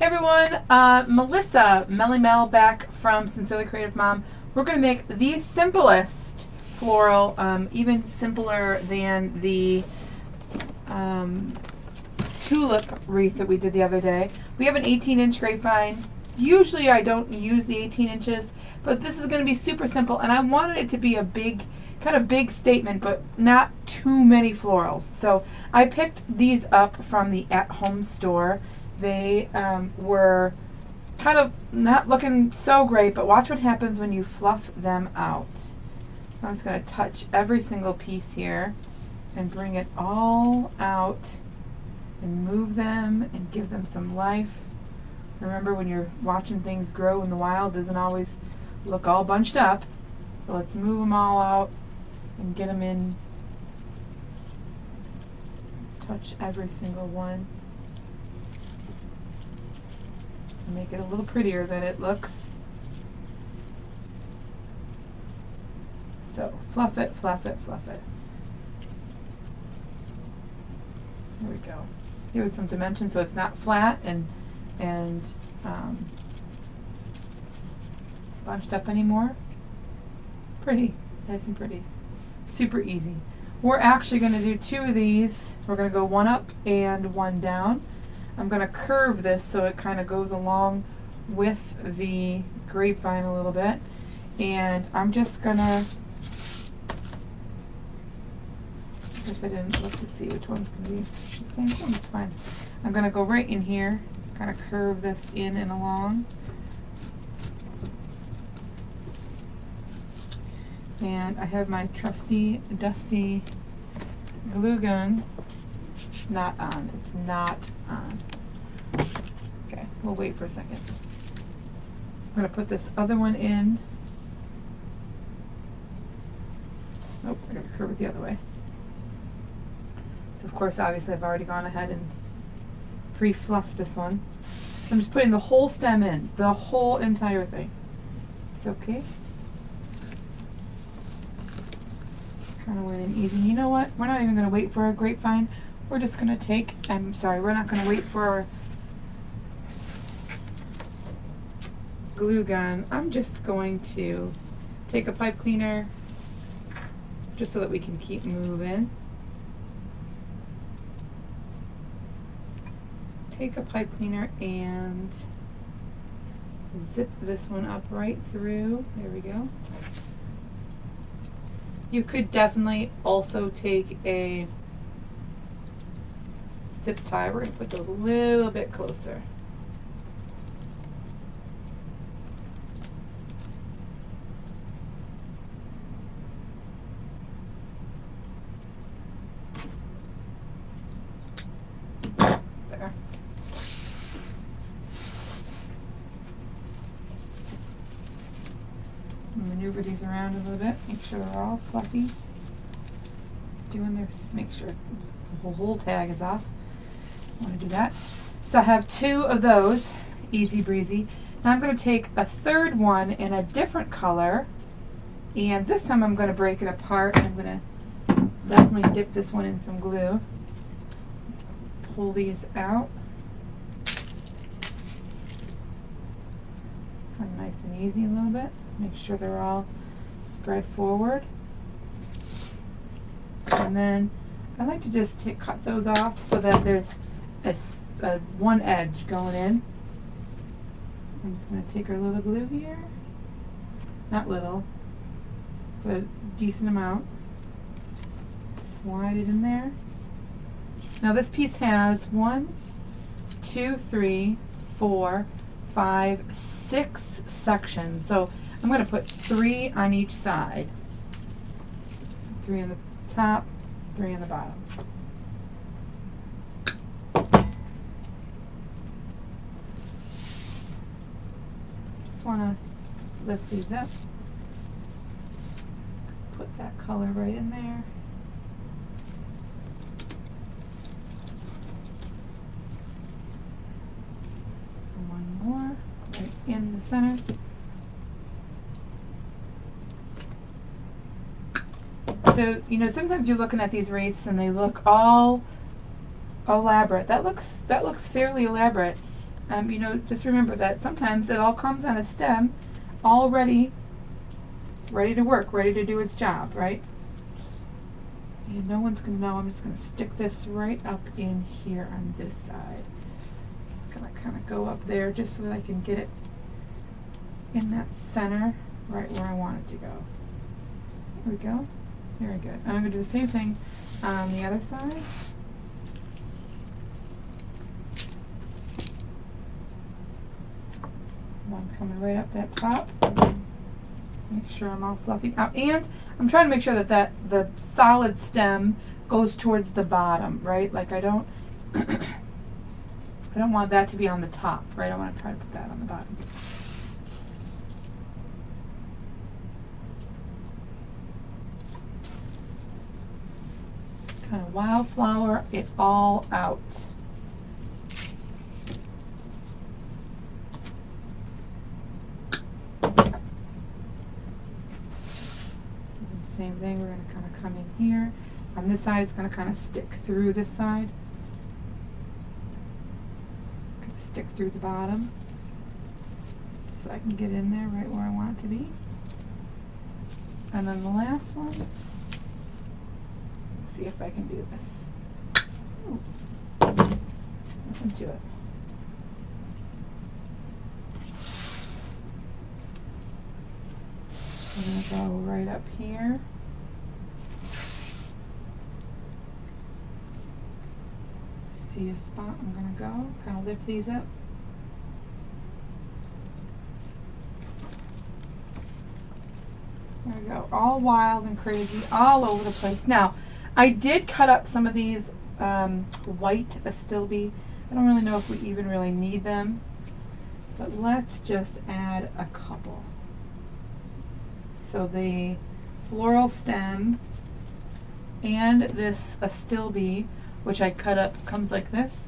Hey everyone, Melissa, Melly Mel back from Sincerely Creative Mom. We're going to make the simplest floral, even simpler than the tulip wreath that we did the other day. We have an 18-inch grapevine. Usually I don't use the 18 inches, but this is going to be super simple, and I wanted it to be a big, kind of big statement, but not too many florals. So I picked these up from the at-home store. They were kind of not looking so great, but watch what happens when you fluff them out. I'm just going to touch every single piece here and bring it all out and move them and give them some life. Remember, when you're watching things grow in the wild, it doesn't always look all bunched up. So let's move them all out and get them in. Touch every single one. Make it a little prettier than it looks. So fluff it, fluff it, fluff it. There we go. Give it some dimension so it's not flat and bunched up anymore. Pretty, nice and pretty. Super easy. We're actually going to do two of these. We're going to go one up and one down. I'm going to curve this so it kind of goes along with the grapevine a little bit. And I'm just going to, I guess I didn't look to see which one's going to be the same thing. It's fine. I'm going to go right in here, kind of curve this in and along. And I have my trusty, dusty glue gun. Not on. It's not on. Okay, we'll wait for a second. I'm going to put this other one in. Nope, I got to curve it the other way. So of course, obviously, I've already gone ahead and pre-fluffed this one. I'm just putting the whole stem in, the whole entire thing. It's okay. Kind of went in easy. You know what? We're not even going to wait for a grapevine. We're just going to take, we're not going to wait for our glue gun. I'm just going to take a pipe cleaner just so that we can keep moving. Take a pipe cleaner and zip this one up right through. There we go. You could definitely also take a zip tie. We're going to put those a little bit closer. There. Maneuver these around a little bit. Make sure they're all fluffy. Doing this, make sure the whole tag is off. I want to do that. So I have two of those, easy breezy. Now I'm going to take a third one in a different color, and this time I'm going to break it apart. I'm going to definitely dip this one in some glue. Pull these out. Kind of nice and easy a little bit. Make sure they're all spread forward. And then I like to just cut those off so that there's a one edge going in. I'm just going to take our little glue here. Not little, but a decent amount. Slide it in there. Now this piece has 1, 2, 3, 4, 5, 6 sections. So I'm going to put 3 on each side. So 3 on the top, 3 on the bottom. Just want to lift these up. Put that color right in there. And one more right in the center. So, you know, sometimes you're looking at these wreaths and they look all elaborate. That looks fairly elaborate. you know, just remember that sometimes it all comes on a stem already ready to work, ready to do its job, right? And no one's going to know. I'm just going to stick this right up in here on this side. It's going to kind of go up there just so that I can get it in that center, right where I want it to go. There we go. Very good. And I'm going to do the same thing on the other side. One coming right up that top. Make sure I'm all fluffy out, and I'm trying to make sure that the solid stem goes towards the bottom, right? Like I don't want that to be on the top, right? I want to try to put that on the bottom. Just kind of wildflower it all out. Same thing, we're going to kind of come in here. On this side, it's going to kind of stick through this side. Kind of stick through the bottom. So I can get in there right where I want it to be. And then the last one. Let's see if I can do this. Ooh. Nothing to it. I'm going to go right up here. See a spot I'm going to go. Kind of lift these up. There we go. All wild and crazy, all over the place. Now, I did cut up some of these white astilbe. I don't really know if we even really need them. But let's just add a couple. So the floral stem and this astilbe, which I cut up, comes like this.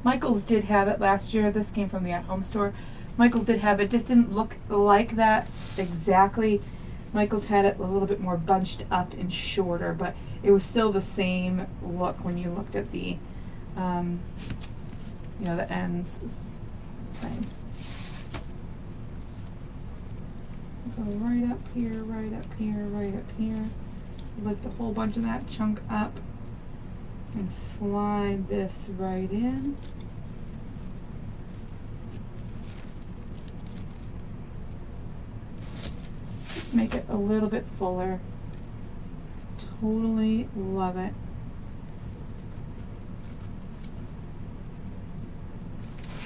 Michael's did have it last year. This came from the at-home store. Michael's did have it. Just didn't look like that exactly. Michael's had it a little bit more bunched up and shorter, but it was still the same look when you looked at the, you know, the ends was the same. Go right up here, right up here, right up here. Lift a whole bunch of that chunk up and slide this right in. Just make it a little bit fuller. Totally love it.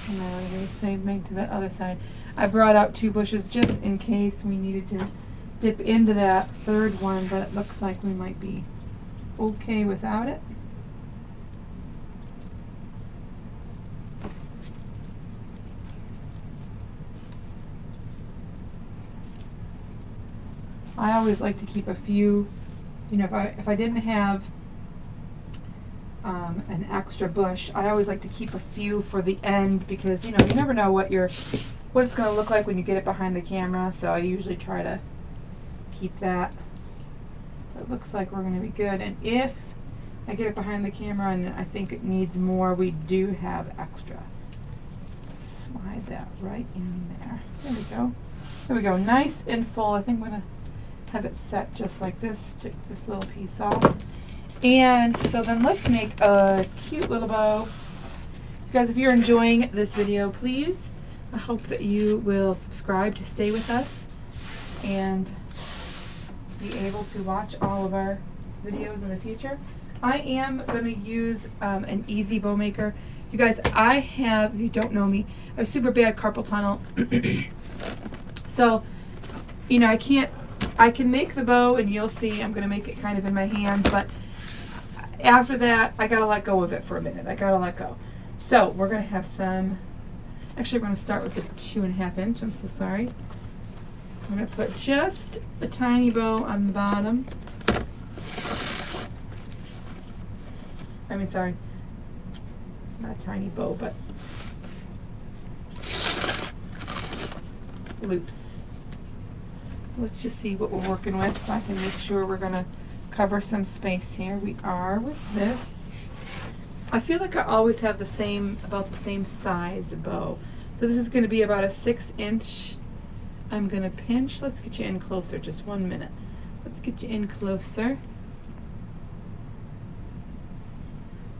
And then I'll do the same thing to the other side. I brought out 2 bushes just in case we needed to dip into that third one, but it looks like we might be okay without it. I always like to keep a few, you know, if I didn't have an extra bush, I always like to keep a few for the end because, you know, you never know what it's going to look like when you get it behind the camera, so I usually try to keep that. It looks like we're going to be good, and if I get it behind the camera and I think it needs more, we do have extra. Slide that right in there. There we go. There we go. Nice and full. I think I'm going to have it set just like this. Take this little piece off. And so then let's make a cute little bow. Guys, if you're enjoying this video, please, I hope that you will subscribe to stay with us and be able to watch all of our videos in the future. I am going to use an easy bow maker. You guys, I have, if you don't know me, I have super bad carpal tunnel. So, you know, I can make the bow and you'll see I'm going to make it kind of in my hand, but after that, I got to let go of it for a minute. I got to let go. So we're going to have some, actually we're going to start with the 2.5 inch. I'm so sorry. I'm going to put just a tiny bow on the bottom. I mean, sorry, not a tiny bow, but loops. Let's just see what we're working with so I can make sure we're going to cover some space here. We are with this. I feel like I always have about the same size bow. So this is going to be about a 6-inch. I'm going to pinch. Let's get you in closer, just 1 minute. Let's get you in closer.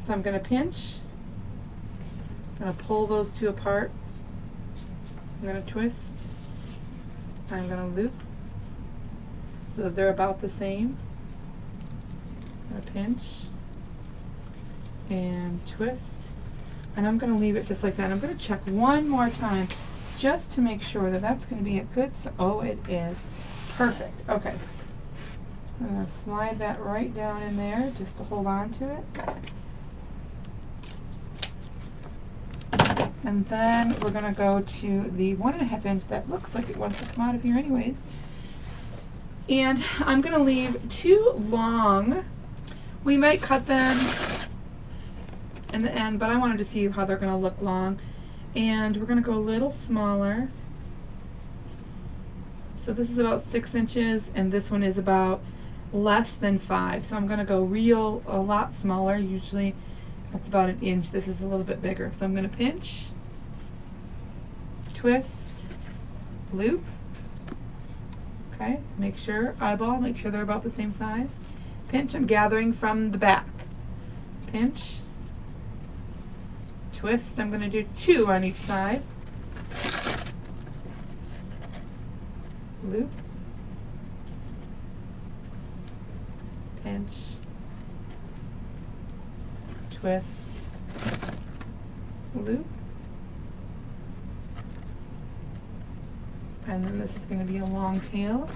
So I'm going to pinch. I'm going to pull those two apart. I'm going to twist. I'm going to loop so that they're about the same. I'm going to pinch and twist, and I'm going to leave it just like that. I'm going to check one more time just to make sure that that's going to be a good, oh, it is. Perfect. Okay. I'm going to slide that right down in there just to hold on to it. And then we're going to go to the 1.5 inch that looks like it wants to come out of here anyways. And I'm going to leave two long. We might cut them in the end, but I wanted to see how they're going to look long. And we're going to go a little smaller. So this is about 6 inches, and this one is about less than 5. So I'm going to go a lot smaller. Usually that's about 1 inch. This is a little bit bigger. So I'm going to pinch, twist, loop. Okay, make sure they're about the same size. Pinch, I'm gathering from the back. Pinch, twist, I'm going to do 2 on each side. Loop, pinch, twist, loop. And then this is going to be a long tail.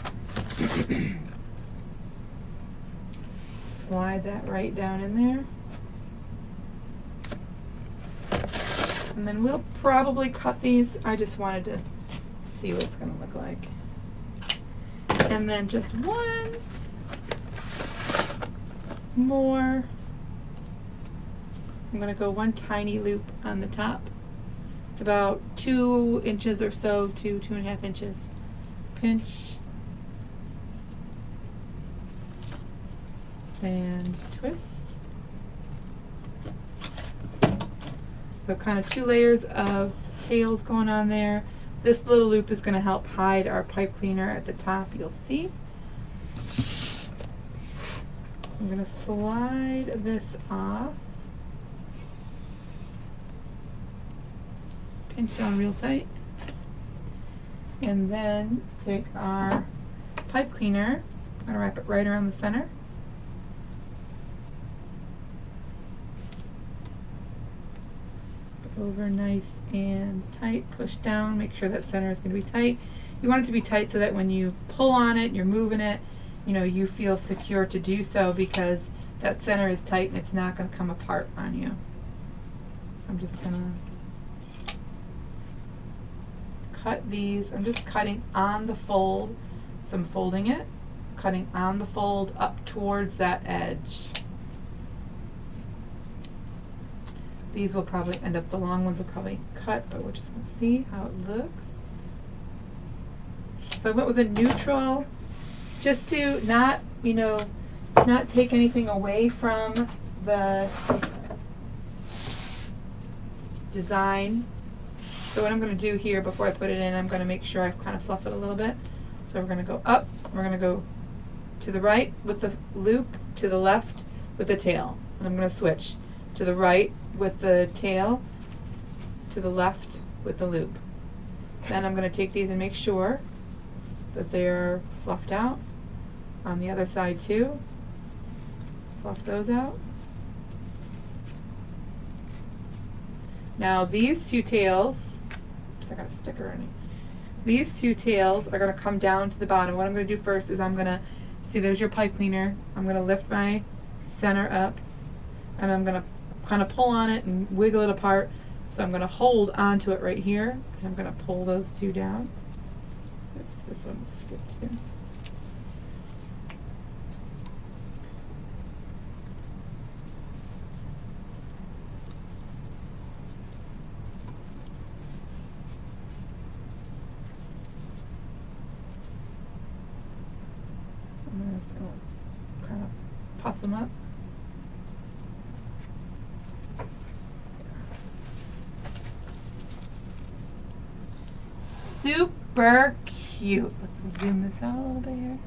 Slide that right down in there. And then we'll probably cut these. I just wanted to see what it's going to look like. And then just one more. I'm going to go one tiny loop on the top. It's about 2 inches or so, 2.5 inches. Pinch and twist. So kind of 2 layers of tails going on there. This little loop is going to help hide our pipe cleaner at the top, you'll see. So I'm going to slide this off. Pinch down real tight. And then take our pipe cleaner. I'm going to wrap it right around the center. Over nice and tight, push down, make sure that center is going to be tight. You want it to be tight so that when you pull on it, you're moving it, you feel secure to do so because that center is tight and it's not going to come apart on you. So I'm just going to cut these. I'm just cutting on the fold, so I'm folding it, cutting on the fold up towards that edge. These will probably end up, the long ones will probably cut, but we're just going to see how it looks. So I went with a neutral just to not take anything away from the design. So what I'm going to do here before I put it in, I'm going to make sure I kind of fluff it a little bit. So we're going to go up, we're going to go to the right with the loop, to the left with the tail. And I'm going to switch to the right with the tail, to the left with the loop. Then I'm going to take these and make sure that they're fluffed out. On the other side too. Fluff those out. Now these 2 tails, oops, I got a sticker on it. These 2 tails are going to come down to the bottom. What I'm going to do first is I'm going to, see there's your pipe cleaner. I'm going to lift my center up and I'm going to kind of pull on it and wiggle it apart. So I'm going to hold onto it right here. And I'm going to pull those 2 down. Oops, this one's good too. I'm just going to kind of puff them up. super cute. Let's zoom this out a little bit here.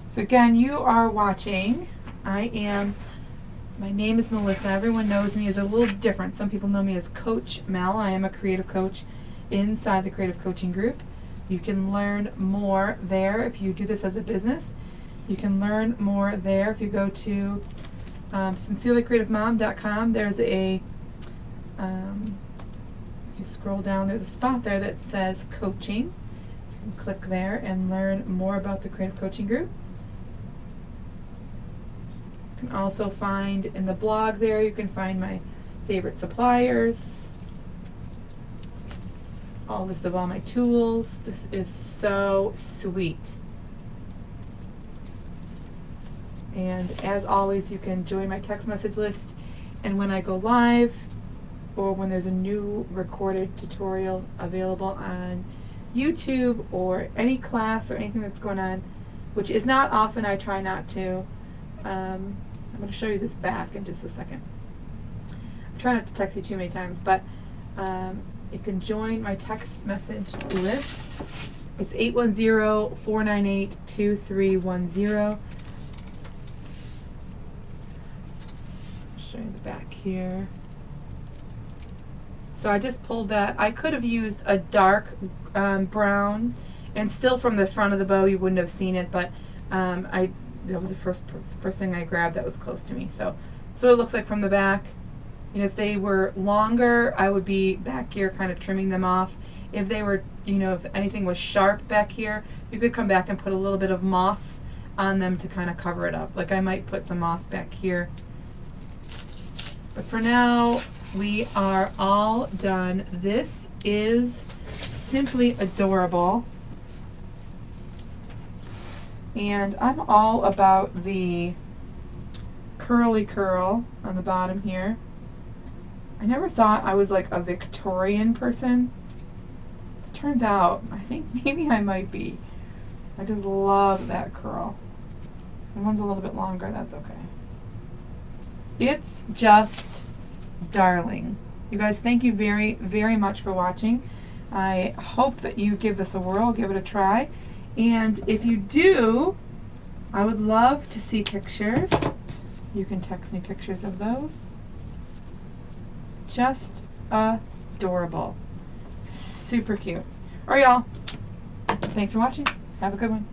So again, you are watching. My name is Melissa. Everyone knows me as a little different. Some people know me as Coach Mel. I am a creative coach inside the Creative Coaching Group. You can learn more there if you do this as a business. You can learn more there if you go to sincerelycreativemom.com. There's a, if you scroll down, there's a spot there that says coaching. You can click there and learn more about the Creative Coaching Group. You can also find in the blog there, you can find my favorite suppliers, all list of all my tools. This is so sweet. And as always, you can join my text message list, and when I go live or when there's a new recorded tutorial available on YouTube or any class or anything that's going on, which is not often, I try not to. I'm going to show you this back in just a second. I try not to text you too many times, but you can join my text message list. It's 810-498-2310. Show you the back here. So I just pulled that. I could have used a dark brown, and still from the front of the bow you wouldn't have seen it, but that was the first thing I grabbed that was close to me. So it looks like from the back. And if they were longer, I would be back here kind of trimming them off. If they were, if anything was sharp back here, you could come back and put a little bit of moss on them to kind of cover it up. Like I might put some moss back here. But for now, we are all done. This is simply adorable. And I'm all about the curly curl on the bottom here. I never thought I was like a Victorian person. Turns out, I think maybe I might be. I just love that curl. The one's a little bit longer, that's okay. It's just darling. You guys, thank you very, very much for watching. I hope that you give this a whirl, give it a try. And if you do, I would love to see pictures. You can text me pictures of those. Just adorable. Super cute. All right, y'all. Thanks for watching. Have a good one.